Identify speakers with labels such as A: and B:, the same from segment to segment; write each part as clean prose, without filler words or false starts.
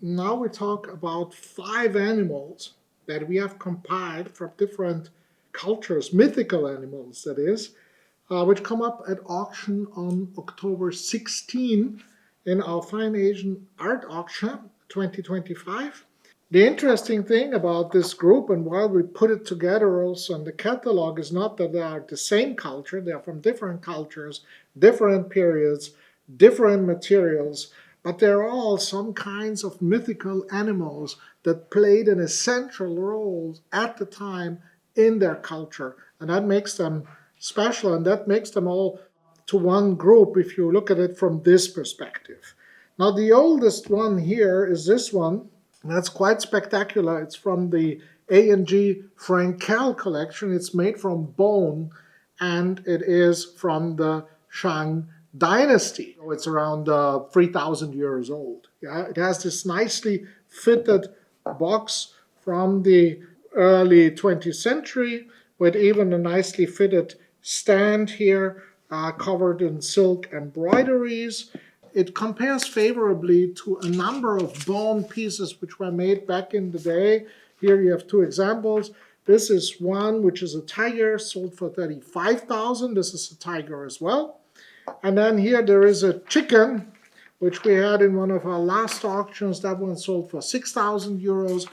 A: now we talk about 5 animals that we have compiled from different cultures, mythical animals, that is, which come up at auction on October 16 in our Fine Asian Art Auction 2025. The interesting thing about this group, and why we put it together also in the catalog, is not that they are the same culture, they are from different cultures, different periods, different materials, but they're all some kinds of mythical animals that played an essential role at the time in their culture. And that makes them special, and that makes them all to one group if you look at it from this perspective. Now, the oldest one here is this one. That's quite spectacular. It's from the A&G Frankel collection. It's made from bone, and it is from the Shang dynasty. So it's around 3,000 years old. Yeah, it has this nicely fitted box from the early 20th century with even a nicely fitted stand here covered in silk embroideries. It compares favorably to a number of bone pieces which were made back in the day. Here you have 2 examples. This is one which is a tiger, sold for 35,000. This is a tiger as well. And then here there is a chicken, which we had in one of our last auctions. That one sold for 6,000 euros.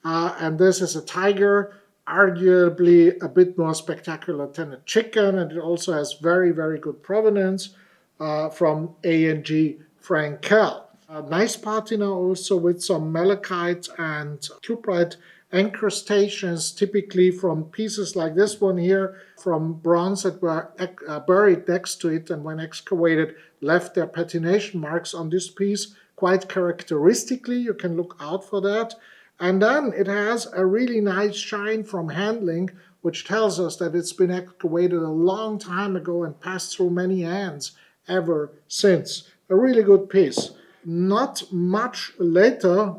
A: And this is a tiger, arguably a bit more spectacular than a chicken. And it also has very, very good provenance from A&G Frankel. A nice patina also with some malachite and cuprite incrustations, typically from pieces like this one here, from bronze that were buried next to it, and when excavated left their patination marks on this piece quite characteristically. You can look out for that. And then it has a really nice shine from handling, which tells us that it's been excavated a long time ago and passed through many hands ever since. A really good piece. Not much later,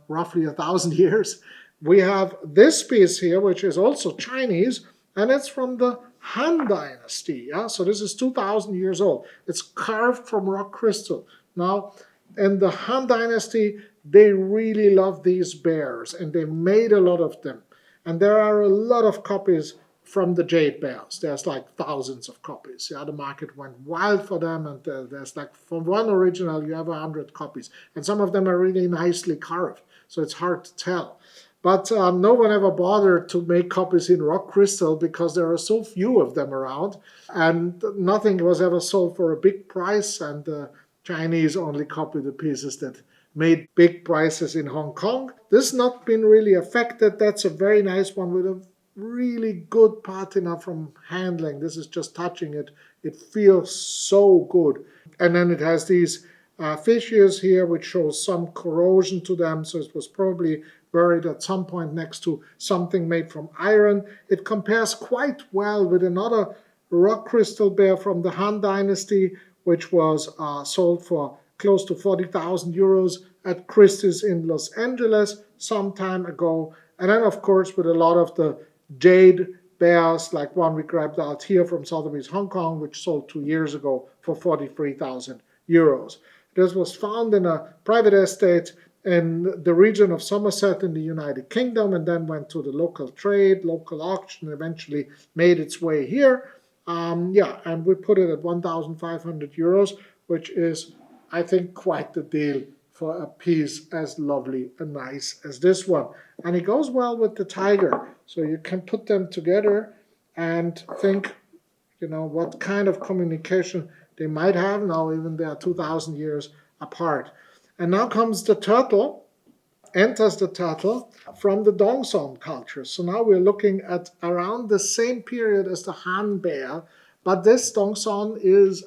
A: roughly 1,000 years, we have this piece here, which is also Chinese, and it's from the Han Dynasty. Yeah? So this is 2,000 years old. It's carved from rock crystal. Now, in the Han Dynasty, they really loved these bears, and they made a lot of them. And there are a lot of copies from the jade bears. There's like thousands of copies. Yeah, the market went wild for them, and there's like from one original you have 100 copies, and some of them are really nicely carved, so it's hard to tell. But no one ever bothered to make copies in rock crystal because there are so few of them around, and nothing was ever sold for a big price. And the Chinese only copied the pieces that made big prices in Hong Kong. This has not been really affected. That's a very nice one with a really good patina from handling. This is just touching it. It feels so good. And then it has these fissures here, which shows some corrosion to them. So it was probably buried at some point next to something made from iron. It compares quite well with another rock crystal bear from the Han Dynasty, which was sold for close to 40,000 euros at Christie's in Los Angeles some time ago. And then, of course, with a lot of the jade bears, like one we grabbed out here from Sotheby's Hong Kong, which sold 2 years ago for 43,000 euros. This was found in a private estate in the region of Somerset in the United Kingdom, and then went to the local trade, local auction, and eventually made its way here. And we put it at 1,500 euros, which is, I think, quite the deal for a piece as lovely and nice as this one. And it goes well with the tiger, so you can put them together and think, what kind of communication they might have now, even they are 2,000 years apart. And now comes the turtle, enters the turtle from the Dongson culture. So now we're looking at around the same period as the Han bear, but this Dongson is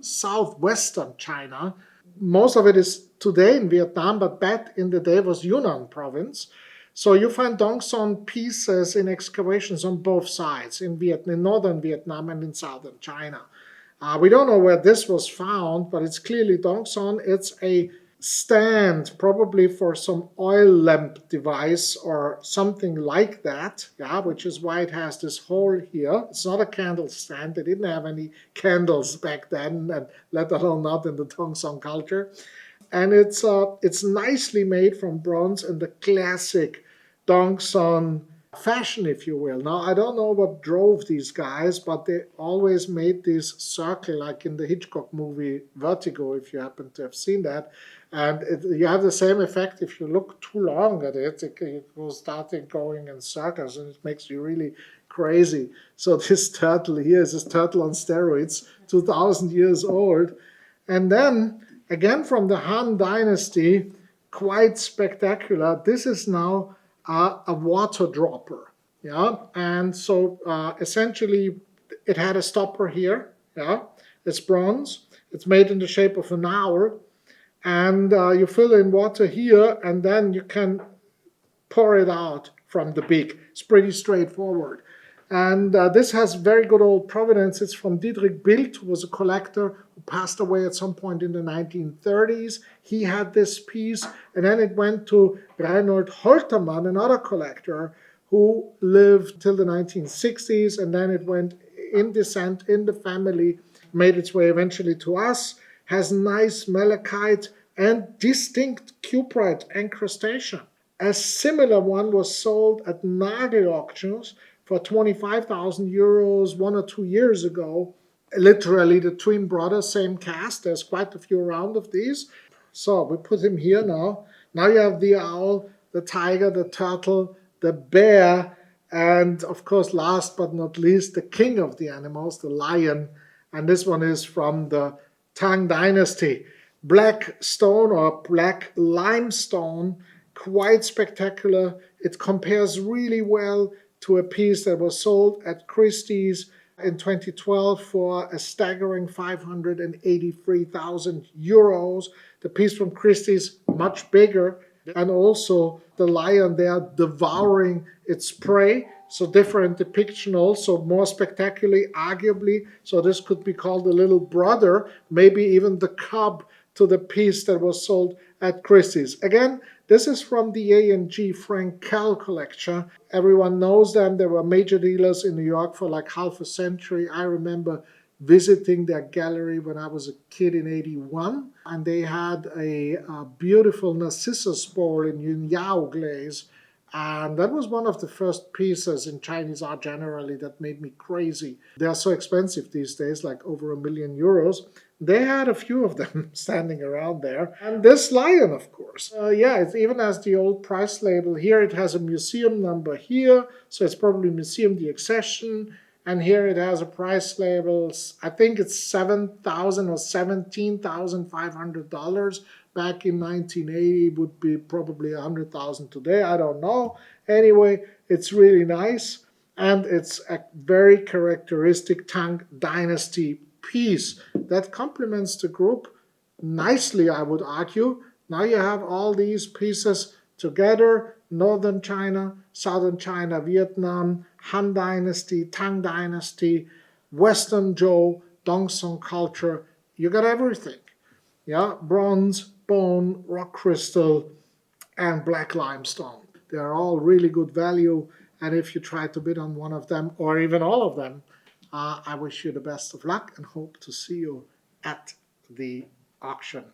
A: southwestern China. Most of it is today in Vietnam, but back in the day was Yunnan province. So you find Dongson pieces in excavations on both sides, in northern Vietnam and in southern China. We don't know where this was found, but it's clearly Dongson. It's a stand, probably for some oil lamp device or something like that, which is why it has this hole here. It's not a candle stand. They didn't have any candles back then, and let alone not in the Dongson culture. and it's nicely made from bronze in the classic Dongson fashion, if you will. Now, I don't know what drove these guys, but they always made this circle, like in the Hitchcock movie Vertigo, if you happen to have seen that. And you have the same effect if you look too long at it. It will start going in circles, and it makes you really crazy. So this turtle here is this turtle on steroids, 2,000 years old. And then, again from the Han Dynasty, quite spectacular. This is now a water dropper. Yeah, and so essentially it had a stopper here. Yeah, it's bronze. It's made in the shape of an hour, and you fill in water here, and then you can pour it out from the beak. It's pretty straightforward. And this has very good old provenance. It's from Diedrich Bild, who was a collector who passed away at some point in the 1930s. He had this piece, and then it went to Reinhold Holtermann, another collector, who lived till the 1960s, and then it went in descent in the family, made its way eventually to us, has nice malachite and distinct cuprite encrustation. A similar one was sold at Nagel auctions for 25,000 euros 1 or 2 years ago. Literally the twin brothers, same cast. There's quite a few around of these. So we put him here now. Now you have the owl, the tiger, the turtle, the bear, and of course, last but not least, the king of the animals, the lion. And this one is from the Tang Dynasty. Black stone or black limestone, quite spectacular. It compares really well to a piece that was sold at Christie's in 2012 for a staggering 583,000 euros. The piece from Christie's much bigger, and also the lion there devouring its prey. So different depiction, also more spectacularly, arguably. So this could be called the little brother, maybe even the cub to the piece that was sold at Christie's. Again, this is from the A&G Frankel collection. Everyone knows them. They were major dealers in New York for like half a century. I remember visiting their gallery when I was a kid in '81. And they had a beautiful Narcissus bowl in Yunyao glaze. And that was one of the first pieces in Chinese art generally that made me crazy. They are so expensive these days, like over €1 million. They had a few of them standing around there. And this lion, of course. Yeah, it even has the old price label here. It has a museum number here, so it's probably Museum de Accession. And here it has a price label. I think it's $7,000 or $17,500 back in 1980. Would be probably $100,000 today. I don't know. Anyway, it's really nice, and it's a very characteristic Tang Dynasty piece that complements the group nicely, I would argue. Now you have all these pieces together: Northern China, Southern China, Vietnam, Han Dynasty, Tang Dynasty, Western Zhou, Dongson culture. You got everything. Yeah, bronze, bone, rock crystal, and black limestone. They are all really good value. And if you try to bid on one of them, or even all of them, I wish you the best of luck and hope to see you at the auction.